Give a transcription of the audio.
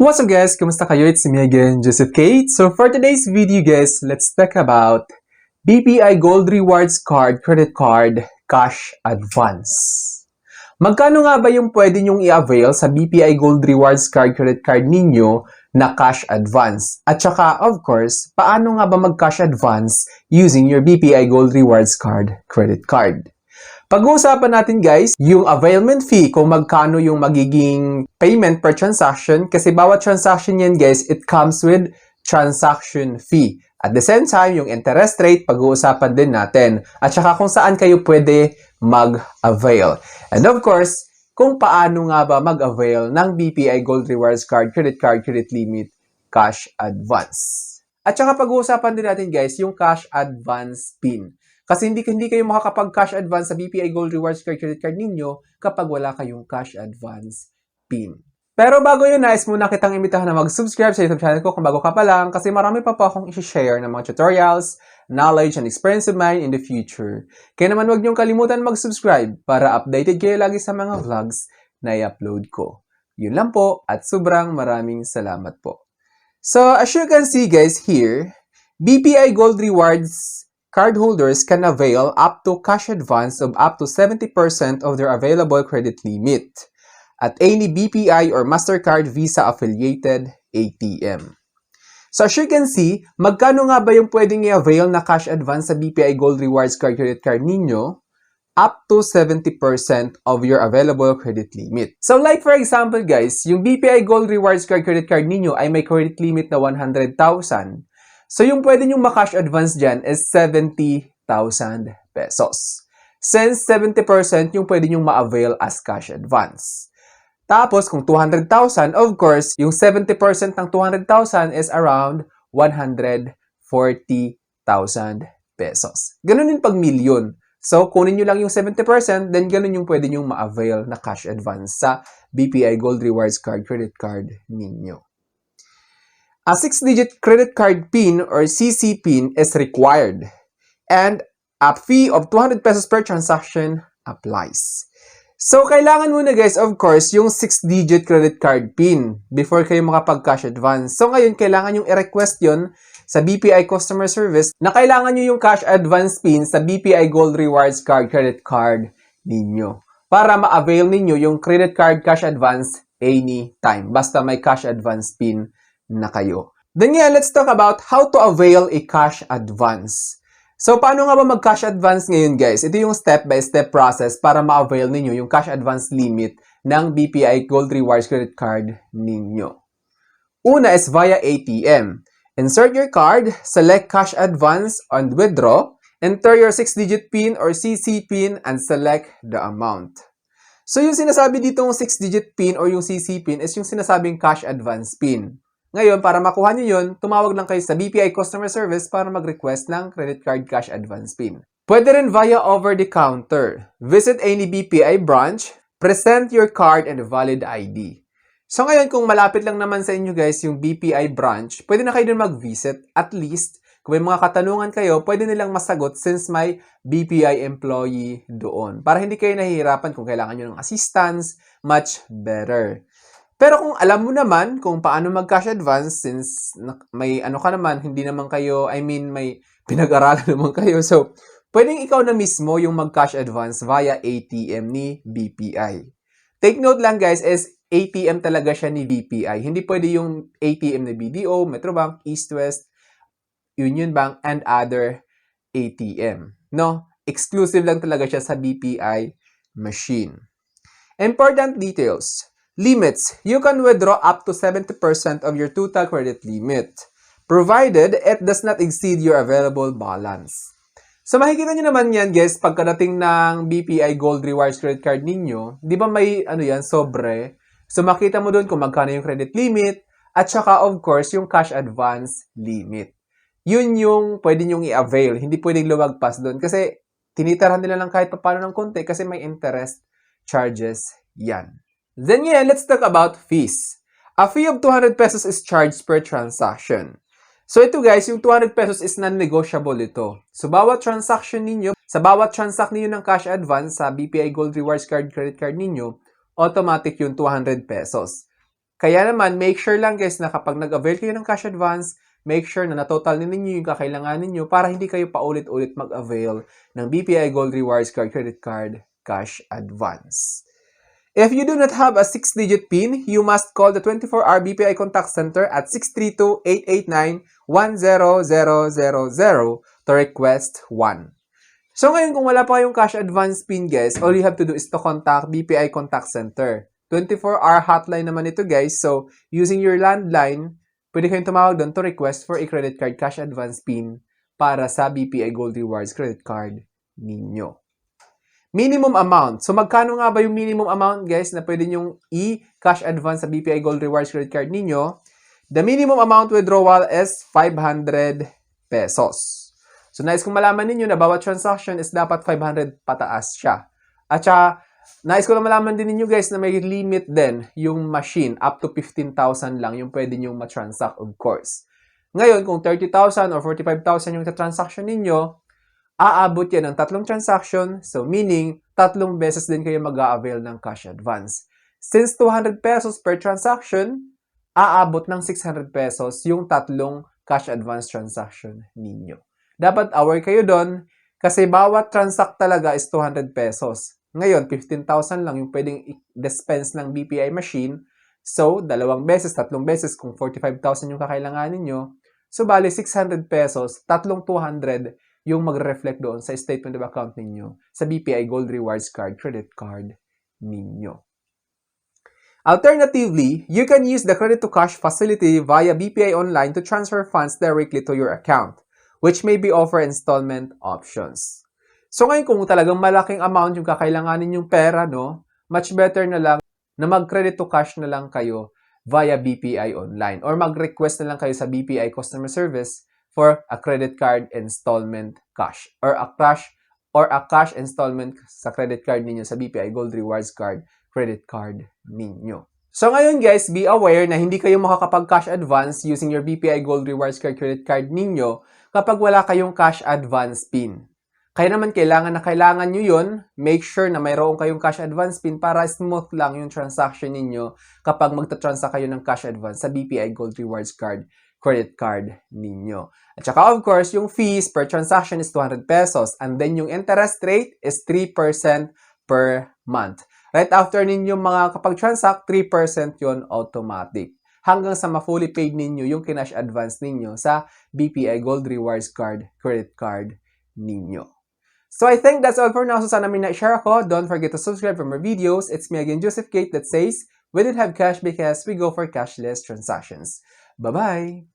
What's up guys? Kumusta kayo? It's me again, Joseph Kate. So for today's video guys, let's talk about BPI Gold Rewards Card, Credit Card, Cash Advance. Magkano nga ba yung pwede nyong i-avail sa BPI Gold Rewards Card, Credit Card ninyo na cash advance? At saka, of course, paano nga ba mag-cash advance using your BPI Gold Rewards Card, Credit Card? Pag-uusapan natin guys, yung availment fee, kung magkano yung magiging payment per transaction, kasi bawat transaction yan guys, it comes with transaction fee. At the same time, yung interest rate, pag-uusapan din natin. At saka kung saan kayo pwede mag-avail. And of course, kung paano nga ba mag-avail ng BPI Gold Rewards Card, Credit Limit, Cash Advance. At saka pag-uusapan din natin guys, yung Cash Advance PIN. Kasi hindi kayo makakapag-cash advance sa BPI Gold Rewards Credit Card ninyo kapag wala kayong cash advance PIN. Pero bago yun, nais muna kitang imbitahan na mag-subscribe sa YouTube channel ko kung bago ka pa lang kasi marami pa po akong i-share ng mga tutorials, knowledge, and experience of mine in the future. Kaya naman huwag niyong kalimutan mag-subscribe para updated kayo lagi sa mga vlogs na i-upload ko. Yun lang po at sobrang maraming salamat po. So as you can see guys here, BPI Gold Rewards cardholders can avail up to cash advance of up to 70% of their available credit limit at any BPI or MasterCard Visa affiliated ATM. So as you can see, magkano nga ba yung pwedeng i-avail na cash advance sa BPI Gold Rewards Credit Card ninyo? Up to 70% of your available credit limit. So like for example guys, yung BPI Gold Rewards Credit Card ninyo ay may credit limit na 100,000. So, yung pwede nyong ma-cash advance dyan is 70,000 pesos. Since 70% yung pwede nyong ma-avail as cash advance. Tapos, kung 200,000, of course, yung 70% ng 200,000 is around 140,000 pesos. Ganun din pag million. So, kunin nyo lang yung 70%, then ganun yung pwede nyong ma-avail na cash advance sa BPI Gold Rewards Credit Card ninyo. A 6-digit credit card PIN or CC PIN is required and a fee of 200 pesos per transaction applies. So, kailangan muna guys, of course, yung 6-digit credit card PIN before kayo makapag-cash advance. So, ngayon, kailangan yung i-request yon sa BPI Customer Service na kailangan nyo yung cash advance PIN sa BPI Gold Rewards Credit Card ninyo para ma-avail ninyo yung credit card cash advance anytime. Basta may cash advance PIN na kayo. Then yeah, let's talk about how to avail a cash advance. So, paano nga ba mag-cash advance ngayon guys? Ito yung step-by-step process para ma-avail ninyo yung cash advance limit ng BPI Gold Rewards Credit Card ninyo. Una is via ATM. Insert your card, select cash advance and withdraw, enter your 6-digit PIN or CC PIN and select the amount. So, yung sinasabi ditong 6-digit PIN or yung CC PIN is yung sinasabing cash advance PIN. Ngayon, para makuha nyo yun, tumawag lang kayo sa BPI Customer Service para mag-request ng credit card cash advance PIN. Pwede rin via over-the-counter. Visit any BPI branch, present your card and a valid ID. So ngayon, kung malapit lang naman sa inyo guys yung BPI branch, pwede na kayo dun mag-visit. At least, kung may mga katanungan kayo, pwede nilang masagot since may BPI employee doon. Para hindi kayo nahihirapan kung kailangan nyo ng assistance, much better. Pero kung alam mo naman kung paano mag-cash advance since may ano ka naman, hindi naman kayo, may pinag-aralan naman kayo. So, pwedeng ikaw na mismo yung mag-cash advance via ATM ni BPI. Take note lang guys, is ATM talaga siya ni BPI. Hindi pwede yung ATM ni BDO, Metrobank, East West, Union Bank, and other ATM. No? Exclusive lang talaga siya sa BPI machine. Important details. Limits. You can withdraw up to 70% of your total credit limit, provided it does not exceed your available balance. So makikita nyo naman yan guys, pagkadating ng BPI Gold Rewards Credit Card ninyo, di ba may sobre? So makita mo doon kung magkano yung credit limit, at saka of course yung cash advance limit. Yun yung pwede nyong i-avail, hindi pwedeng lumagpas doon kasi tinitirahan nila lang kahit paano ng konti kasi may interest charges yan. Then yeah, let's talk about fees. A fee of 200 pesos is charged per transaction. So ito guys, yung 200 pesos is non-negotiable ito. So bawat transaction ninyo, sa bawat transact ninyo ng cash advance sa BPI Gold Rewards Credit Card ninyo, automatic yung 200 pesos. Kaya naman, make sure lang guys na kapag nag-avail kayo ng cash advance, make sure na na-total ninyo yung kakailanganin nyo para hindi kayo paulit-ulit mag-avail ng BPI Gold Rewards Card, Credit Card, Cash Advance. If you do not have a 6-digit PIN, you must call the 24-hour BPI Contact Center at 632-889-10000 to request one. So ngayon, kung wala pa kayong cash advance PIN guys, all you have to do is to contact BPI Contact Center. 24-hour hotline naman ito guys, so using your landline, pwede kayong tumawag doon to request for a credit card cash advance PIN para sa BPI Gold Rewards credit card ninyo. Minimum amount. So magkano nga ba yung minimum amount guys na pwede nyong i-cash advance sa BPI Gold Rewards credit card ninyo? The minimum amount withdrawal is 500 pesos. So nais kong malaman ninyo na bawat transaction is dapat 500 pataas siya. At saka, nais ko lang malaman din ninyo guys na may limit din yung machine. Up to 15,000 lang yung pwede nyong matransact of course. Ngayon, kung 30,000 or 45,000 yung transaction ninyo, aabot yan ng 3 transaction. So meaning, 3 beses din kayo mag-a-avail ng cash advance. Since 200 pesos per transaction, aabot ng 600 pesos yung 3 cash advance transaction ninyo. Dapat aware kayo doon kasi bawat transact talaga is 200 pesos. Ngayon, 15,000 lang yung pwedeng i-dispense ng BPI machine. So, 2 beses, 3 beses kung 45,000 yung kakailanganin nyo. So, bali 600 pesos, 200 yung magre-reflect doon sa statement of account ninyo sa BPI Gold Rewards Card, Credit Card ninyo. Alternatively, you can use the credit to cash facility via BPI Online to transfer funds directly to your account, which may be offer installment options. So ngayon kung talagang malaking amount yung kakailanganin yung pera, no, much better na lang na mag-credit to cash na lang kayo via BPI Online or mag-request na lang kayo sa BPI Customer Service for a credit card installment cash or a cash installment sa credit card ninyo sa BPI Gold Rewards Card, credit card ninyo. So ngayon guys, be aware na hindi kayo makakapag-cash advance using your BPI Gold Rewards Card, credit card ninyo kapag wala kayong cash advance PIN. Kaya naman kailangan nyo yun, make sure na mayroon kayong cash advance PIN para smooth lang yung transaction ninyo kapag magta-transact kayo ng cash advance sa BPI Gold Rewards Card, credit card ninyo. At saka of course, yung fees per transaction is 200 pesos and then yung interest rate is 3% per month. Right after ninyo mga kapag-transact, 3% yun automatic. Hanggang sa ma-fully paid ninyo yung kinash advance ninyo sa BPI Gold Rewards Card, credit card ninyo. So I think that's all for now. So sana may na-share ako. Don't forget to subscribe for more videos. It's me again, Joseph Kate, that says, we didn't have cash because we go for cashless transactions. Bye-bye!